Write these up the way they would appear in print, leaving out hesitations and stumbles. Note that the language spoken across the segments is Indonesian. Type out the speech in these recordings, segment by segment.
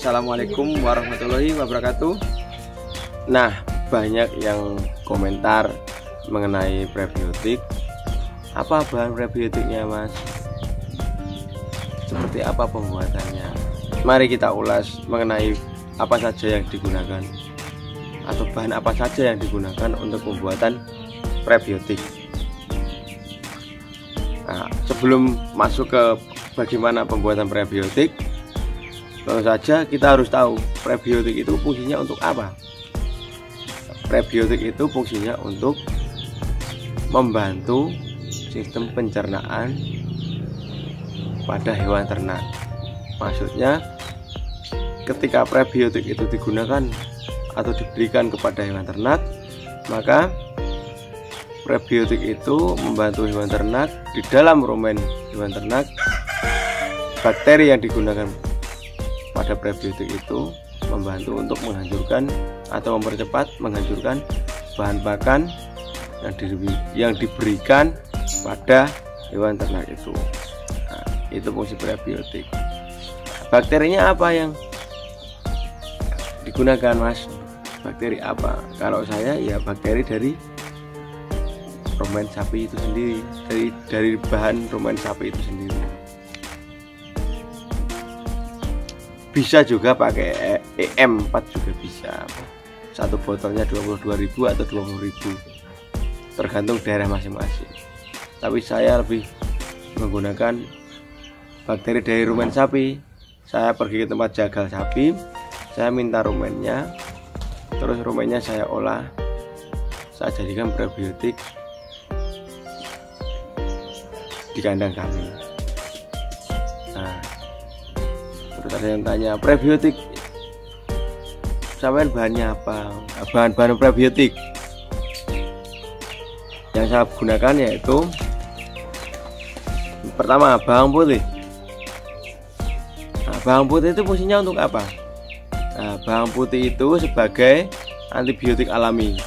Assalamualaikum warahmatullahi wabarakatuh. Nah, banyak yang komentar mengenai prebiotik. Apa bahan prebiotiknya, Mas? Seperti apa pembuatannya? Mari kita ulas mengenai apa saja yang digunakan atau bahan apa saja yang digunakan untuk pembuatan prebiotik. Nah, sebelum masuk ke bagaimana pembuatan prebiotik, tentu saja kita harus tahu prebiotik itu fungsinya untuk apa. Prebiotik itu fungsinya untuk membantu sistem pencernaan pada hewan ternak. Maksudnya ketika prebiotik itu digunakan atau diberikan kepada hewan ternak, maka prebiotik itu membantu hewan ternak di dalam rumen hewan ternak. Bakteri yang digunakan pada prebiotik itu membantu untuk menghancurkan atau mempercepat menghancurkan bahan pakan yang diberikan pada hewan ternak itu. Nah, itu fungsi prebiotik. Bakterinya apa yang digunakan, Mas? Bakteri apa? Kalau saya ya bakteri dari rumen sapi itu sendiri, dari bahan rumen sapi itu sendiri. Bisa juga pakai EM4 juga bisa. Satu botolnya 22.000 atau 20.000, tergantung daerah masing-masing. Tapi saya lebih menggunakan bakteri dari rumen sapi. Saya pergi ke tempat jagal sapi, saya minta rumennya, terus rumennya saya olah, saya jadikan prebiotik di kandang kami. Nah, terus ada yang tanya, prebiotik sampai bahannya apa? Bahan-bahan prebiotik yang saya gunakan yaitu pertama bawang putih. Nah, bawang putih itu fungsinya untuk apa? Nah, bawang putih itu sebagai antibiotik alami.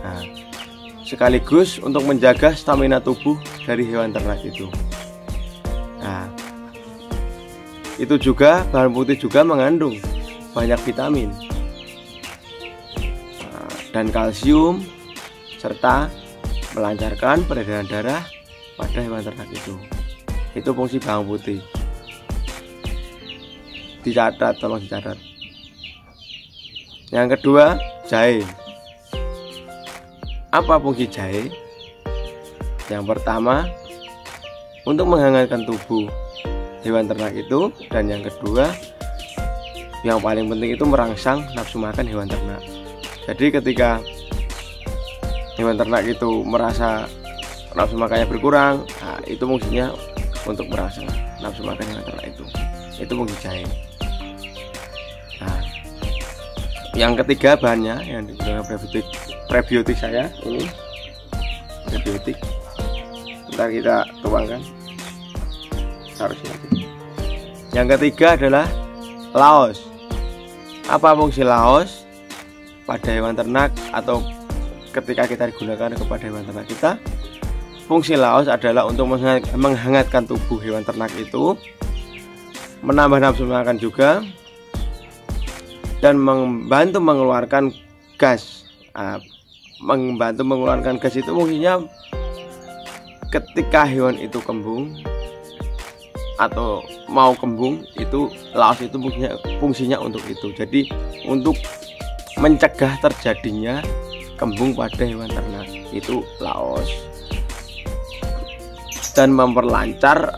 Nah, sekaligus untuk menjaga stamina tubuh dari hewan ternak itu. Nah, itu juga bahan putih juga mengandung banyak vitamin dan kalsium serta melancarkan peredaran darah pada hewan ternak itu. Itu fungsi bawang putih. Dicatat, tolong dicatat. Yang kedua, jahe. Apa fungsi jahe? Yang pertama, untuk menghangatkan tubuh hewan ternak itu, dan yang kedua, yang paling penting itu merangsang nafsu makan hewan ternak. Jadi ketika hewan ternak itu merasa nafsu makannya berkurang, nah, itu fungsinya untuk merangsang nafsu makan hewan ternak itu. Itu fungsi jahe. Nah, yang ketiga bahannya yang digunakan prebiotik saya ini prebiotik. Ntar kita tuangkan. Harusnya. Yang ketiga adalah laos. Apa fungsi laos pada hewan ternak atau ketika kita digunakan kepada hewan ternak kita? Fungsi laos adalah untuk menghangatkan tubuh hewan ternak itu, menambah nafsu makan juga, dan membantu mengeluarkan gas. Membantu mengeluarkan gas itu fungsinya ketika hewan itu kembung atau mau kembung, itu laos itu fungsinya untuk itu. Jadi untuk mencegah terjadinya kembung pada hewan ternak, itu laos, dan memperlancar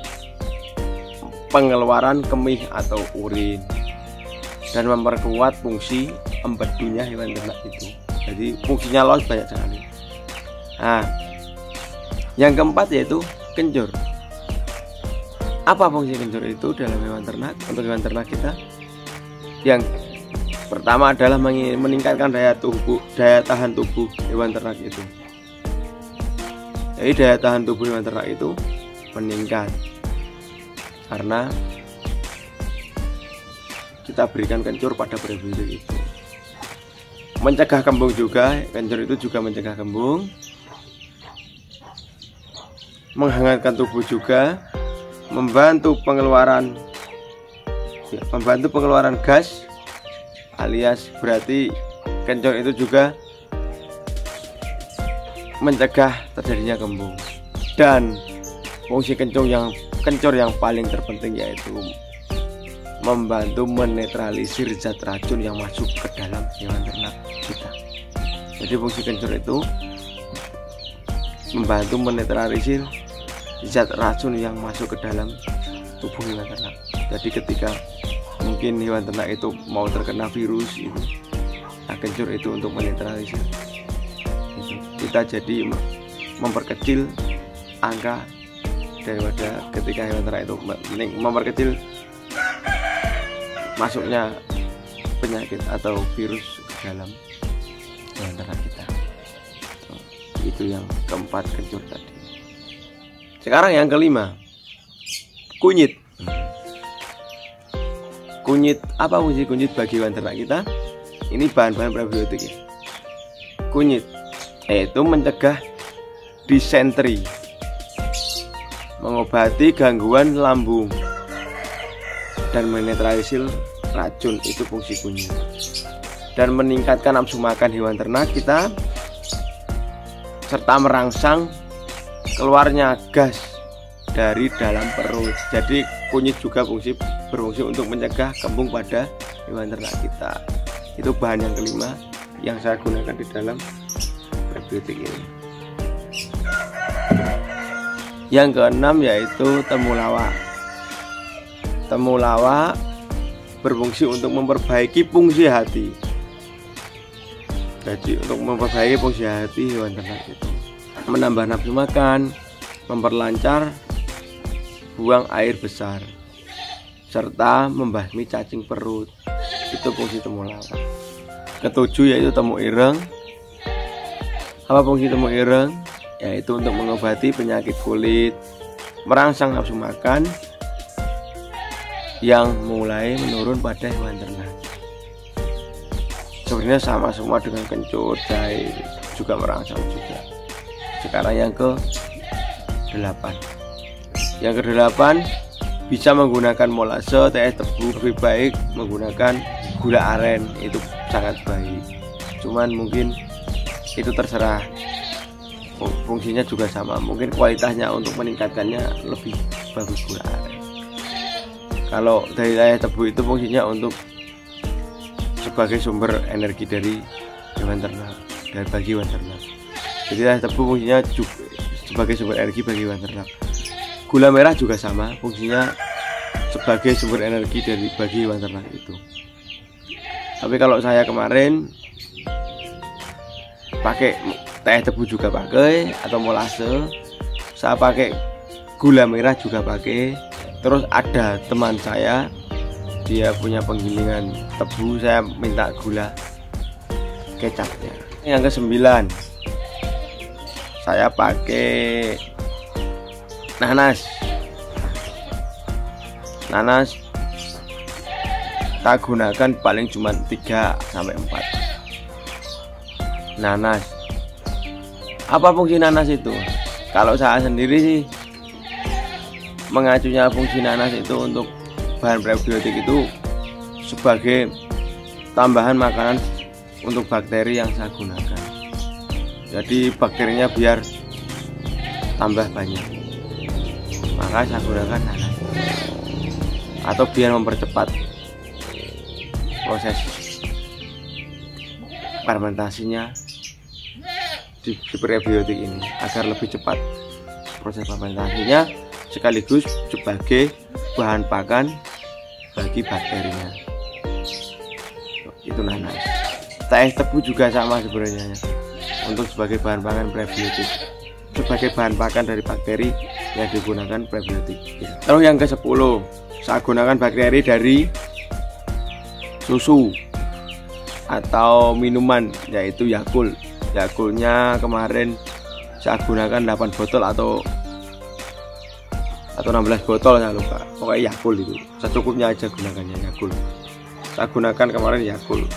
pengeluaran kemih atau urin, dan memperkuat fungsi empedunya hewan ternak itu. Jadi fungsinya laos banyak sekali. Nah, yang keempat yaitu kencur. Apa fungsi kencur itu dalam hewan ternak, untuk hewan ternak kita? Yang pertama adalah meningkatkan daya tahan tubuh hewan ternak itu. Jadi daya tahan tubuh hewan ternak itu meningkat karena kita berikan kencur pada prebiotik itu. Mencegah kembung juga, kencur itu juga mencegah kembung. Menghangatkan tubuh juga, membantu pengeluaran gas, alias berarti kencur itu juga mencegah terjadinya kembung. Dan fungsi kencur yang paling terpenting yaitu membantu menetralisir zat racun yang masuk ke dalam hewan ternak kita. Jadi fungsi kencur itu membantu menetralisir zat racun yang masuk ke dalam tubuh hewan ternak. Jadi ketika mungkin hewan ternak itu mau terkena virus itu, nah kencur itu untuk menetralisir itu. Kita jadi memperkecil angka daripada ketika hewan ternak itu memperkecil masuknya penyakit atau virus ke dalam hewan ternak kita. Itu yang keempat, kencur tadi. Sekarang yang kelima, kunyit. Kunyit, apa fungsi kunyit bagi hewan ternak kita? Ini bahan-bahan prebiotik ya. Kunyit yaitu mencegah disentri, mengobati gangguan lambung, dan menetralisir racun, itu fungsi kunyit. Dan meningkatkan nafsu makan hewan ternak kita, serta merangsang keluarnya gas dari dalam perut. Jadi kunyit juga berfungsi untuk mencegah kembung pada hewan ternak kita. Itu bahan yang kelima yang saya gunakan di dalam prebiotik ini. Yang keenam yaitu temulawak. Temulawak berfungsi untuk memperbaiki fungsi hati. Jadi untuk memperbaiki fungsi hati hewan ternak itu, menambah nafsu makan, memperlancar buang air besar, serta membasmi cacing perut. Itu fungsi temulawak. Ketujuh yaitu temu ireng. Apa fungsi temu ireng? Yaitu untuk mengobati penyakit kulit, merangsang nafsu makan yang mulai menurun pada hewan ternak. Sebenarnya sama semua dengan kencur, jahe juga merangsang juga. Sekarang yang ke-8. Yang ke-8, bisa menggunakan molase, teh tebu. Lebih baik menggunakan gula aren, itu sangat baik. Cuman mungkin itu terserah, fungsinya juga sama. Mungkin kualitasnya untuk meningkatkannya lebih bagus gula aren. Kalau dari teh tebu itu fungsinya untuk sebagai sumber energi dari hewan ternak dan bagi hewan ternak. Jadi teh tebu fungsinya juga sebagai sumber energi bagi hewan ternak. Gula merah juga sama, fungsinya sebagai sumber energi dari bagi hewan ternak itu. Tapi kalau saya kemarin pakai teh tebu juga pakai, atau molase, saya pakai gula merah juga pakai. Terus ada teman saya, dia punya penggilingan tebu, saya minta gula kecapnya. Yang ke-9, saya pakai nanas. Nanas saya gunakan paling cuma 3 sampai 4 nanas. Apa fungsi nanas itu? Kalau saya sendiri sih mengacunya fungsi nanas itu untuk bahan prebiotik itu sebagai tambahan makanan untuk bakteri yang saya gunakan. Jadi bakterinya biar tambah banyak, maka saya gunakan nanas. Atau biar mempercepat proses fermentasinya di prebiotik ini, agar lebih cepat proses fermentasinya, sekaligus sebagai bahan pakan bagi bakterinya. Itu nanas. Teh tebu juga sama sebenarnya, untuk sebagai bahan pakan prebiotik, sebagai bahan pakan dari bakteri yang digunakan prebiotik. Terus yang ke-10, saya gunakan bakteri dari susu atau minuman, yaitu Yakult. Yakultnya kemarin saya gunakan 8 botol atau 16 botol, saya lupa, pokoknya Yakult itu secukupnya aja gunakannya Yakult. Saya gunakan kemarin Yakult,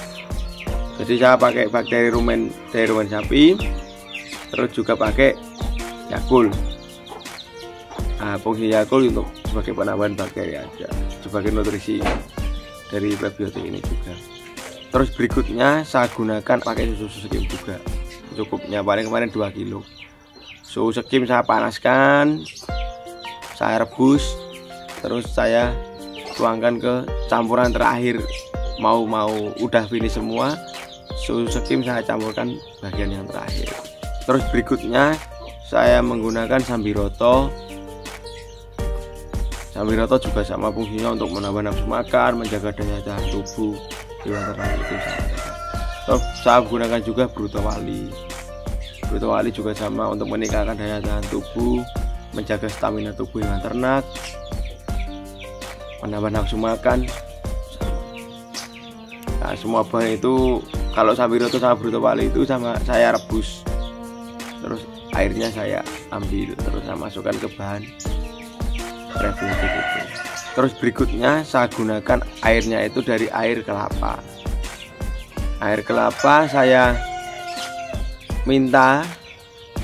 jadi saya pakai bakteri rumen dari rumen sapi, terus juga pakai Yakult. Nah, fungsi Yakult untuk sebagai penambahan bakteri aja, sebagai nutrisi dari prebiotik ini juga. Terus berikutnya saya gunakan pakai susu skim juga, cukupnya paling kemarin 2 kilo. Susu skim saya panaskan, saya rebus, terus saya tuangkan ke campuran terakhir. Mau udah finish semua, susu skim saya campurkan bagian yang terakhir. Terus berikutnya saya menggunakan Sambiroto. Sambiroto juga sama fungsinya untuk menambah nafsu makan, menjaga daya tahan tubuh hewan ternak itu. Terus saya gunakan juga Brutowali. Brutowali juga sama untuk meningkatkan daya tahan tubuh, menjaga stamina tubuh hewan ternak, menambah nafsu makan. Nah, semua bahan itu kalau Sambiroto sama Brutowali itu sama saya rebus, terus airnya saya ambil, terus saya masukkan ke bahan prebiotik itu. Terus berikutnya saya gunakan airnya itu dari air kelapa. Air kelapa saya minta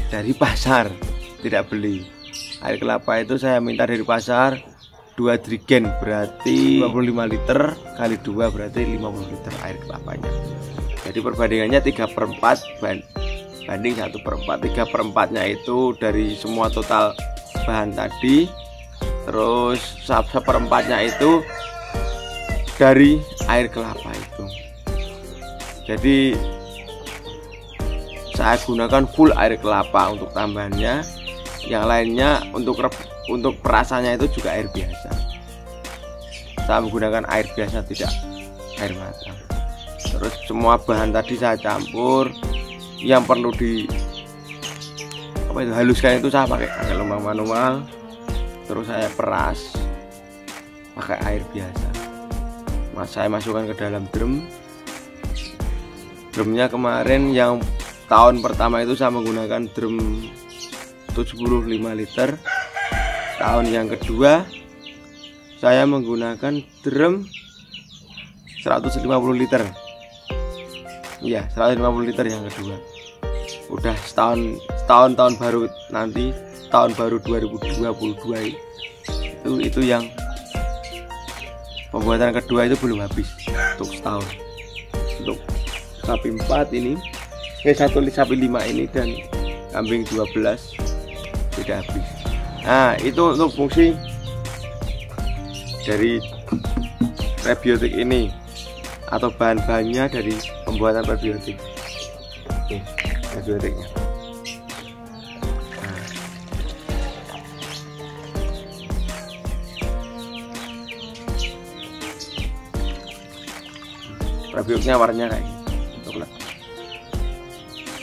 dari pasar, tidak beli. Air kelapa itu saya minta dari pasar 2 drigen, berarti 25 liter kali 2 berarti 50 liter air kelapanya. Jadi perbandingannya 3/4 banding 1/4. 3/4-nya itu dari semua total bahan tadi, terus 1/4-nya itu dari air kelapa itu. Jadi saya gunakan full air kelapa untuk tambahannya. Yang lainnya untuk perasannya itu juga air biasa. Saya menggunakan air biasa, tidak air matang. Terus semua bahan tadi saya campur. Yang perlu haluskan itu saya pakai lembang manual. Terus saya peras pakai air biasa. Saya masukkan ke dalam drum. Drumnya kemarin yang tahun pertama itu saya menggunakan drum 75 liter. Tahun yang kedua saya menggunakan drum 150 liter. Iya, 150 liter yang kedua. Udah tahun baru nanti, tahun baru 2022 itu yang pembuatan kedua itu belum habis untuk setahun. Untuk sapi 4 ini, sapi 5 ini dan kambing 12 tidak habis. Nah, itu untuk fungsi dari prebiotik ini atau bahan-bahannya dari pembuatan prebiotik. Oke, prebiotiknya. Prebiotiknya warnanya kayak gini.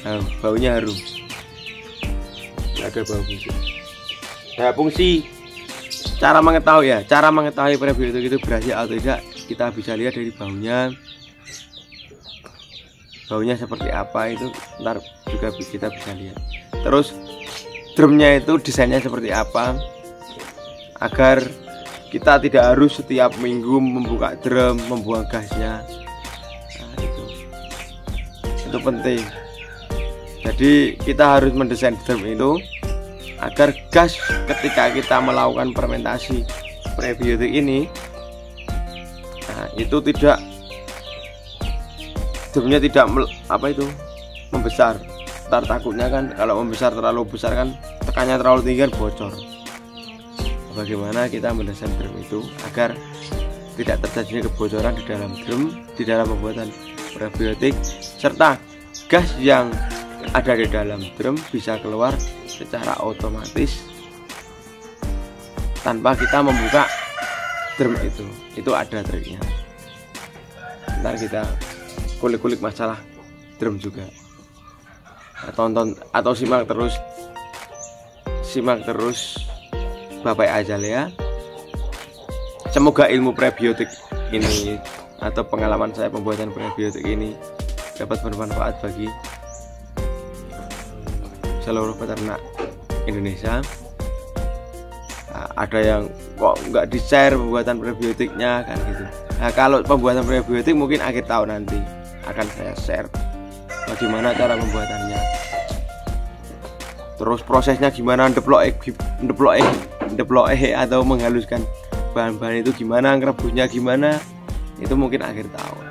Nah, baunya harum. Ada bau fungsi. Nah, fungsi cara mengetahui prebiotik itu berhasil atau tidak, kita bisa lihat dari baunya. Baunya seperti apa itu ntar juga kita bisa lihat. Terus drumnya itu desainnya seperti apa, agar kita tidak harus setiap minggu membuka drum, membuang gasnya. Nah, itu penting. Jadi kita harus mendesain drum itu agar gas ketika kita melakukan fermentasi prebiotik ini, nah, itu tidak, drumnya tidak membesar. Ntar takutnya kan kalau membesar, terlalu besar kan tekannya terlalu tinggi kan bocor. Bagaimana kita mendesain drum itu agar tidak terjadi kebocoran di dalam drum, di dalam pembuatan prebiotik, serta gas yang ada di dalam drum bisa keluar secara otomatis tanpa kita membuka drum itu. Itu ada triknya. Ntar kita kulik-kulik masalah drum juga. Tonton atau simak terus Bapak Azalea. Semoga ilmu prebiotik ini atau pengalaman saya pembuatan prebiotik ini dapat bermanfaat bagi seluruh peternak Indonesia. Nah, ada yang kok nggak di-share pembuatan prebiotiknya kan gitu. Nah, kalau pembuatan prebiotik mungkin akhir tahun nanti akan saya share bagaimana cara pembuatannya. Terus prosesnya gimana, ndeplok atau menghaluskan bahan-bahan itu gimana, ngerebusnya gimana, itu mungkin akhir tahun.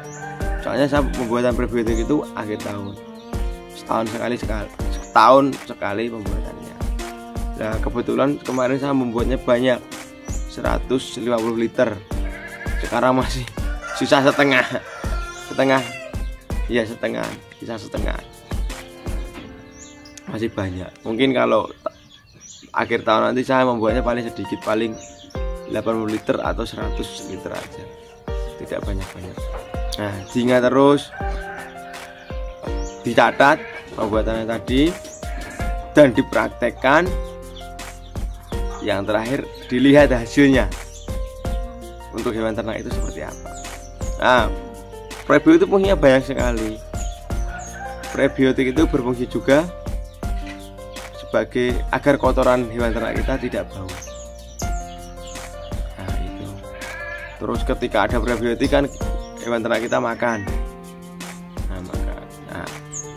Soalnya saya pembuatan prebiotik itu akhir tahun, setahun sekali pembuatannya. Nah kebetulan kemarin saya membuatnya banyak, 150 liter. Sekarang masih sisa setengah, sisa setengah. Masih banyak. Mungkin kalau akhir tahun nanti saya membuatnya paling sedikit, paling 80 liter atau 100 liter aja, tidak banyak-banyak. Nah diingat terus, dicatat pembuatannya tadi, dan dipraktekkan. Yang terakhir dilihat hasilnya untuk hewan ternak itu seperti apa. Nah prebiotik itu fungsinya banyak sekali. Prebiotik itu berfungsi juga sebagai agar kotoran hewan ternak kita tidak bau. Nah itu. Terus ketika ada prebiotik kan hewan ternak kita makan. Nah,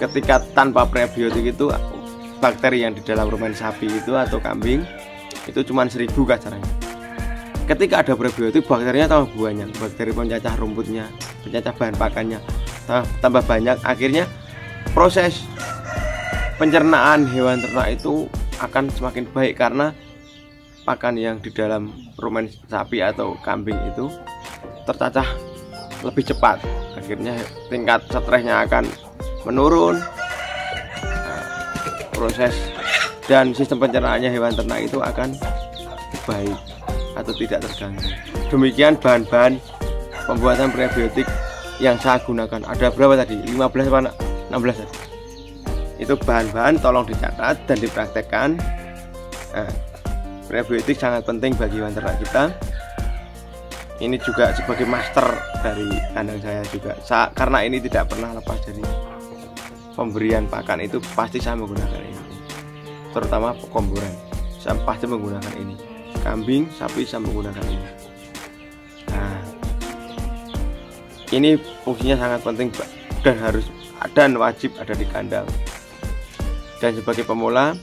ketika tanpa prebiotik itu bakteri yang di dalam rumen sapi itu atau kambing itu cuma 1000 kacaranya. Ketika ada prebiotik, bakterinya tambah banyak, bakteri pencacah rumputnya, pencacah bahan pakannya tambah banyak. Akhirnya proses pencernaan hewan ternak itu akan semakin baik karena pakan yang di dalam rumen sapi atau kambing itu tercacah lebih cepat. Akhirnya tingkat stresnya akan menurun. Nah, proses dan sistem pencernaannya hewan ternak itu akan baik atau tidak terganggu. Demikian bahan-bahan pembuatan prebiotik yang saya gunakan. Ada berapa tadi? 15 apa 16 tadi? Itu bahan-bahan, tolong dicatat dan dipraktekkan. Nah, prebiotik sangat penting bagi hewan ternak kita. Ini juga sebagai master dari kandang saya juga. Karena ini tidak pernah lepas dari pemberian pakan, itu pasti saya menggunakan ini. Terutama komboran, saya pasti menggunakan ini. Kambing, sapi saya menggunakan ini. Nah, ini fungsinya sangat penting dan wajib ada di kandang. Dan sebagai pemula,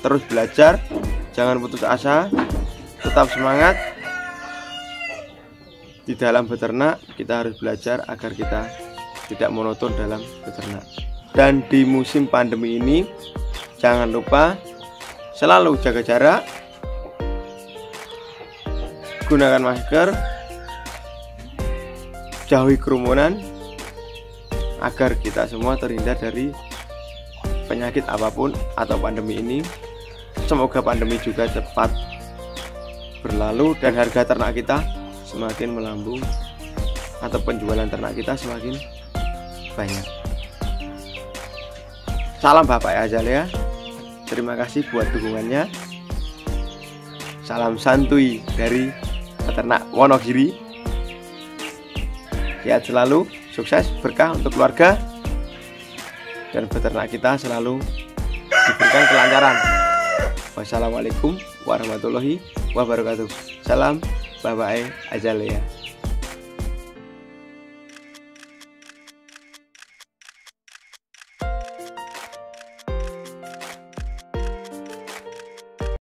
terus belajar, jangan putus asa, tetap semangat. Di dalam beternak kita harus belajar agar kita tidak monoton dalam beternak. Dan di musim pandemi ini jangan lupa selalu jaga jarak, gunakan masker, jauhi kerumunan agar kita semua terhindar dari penyakit apapun atau pandemi ini. Semoga pandemi juga cepat berlalu dan harga ternak kita semakin melambung atau penjualan ternak kita semakin banyak. Salam Bapak Azalea. Terima kasih buat dukungannya. Salam santuy dari peternak Wonogiri. Sehat selalu, sukses, berkah untuk keluarga, dan peternak kita selalu diberikan kelancaran. Wassalamualaikum warahmatullahi wabarakatuh. Salam Bapak Azalea.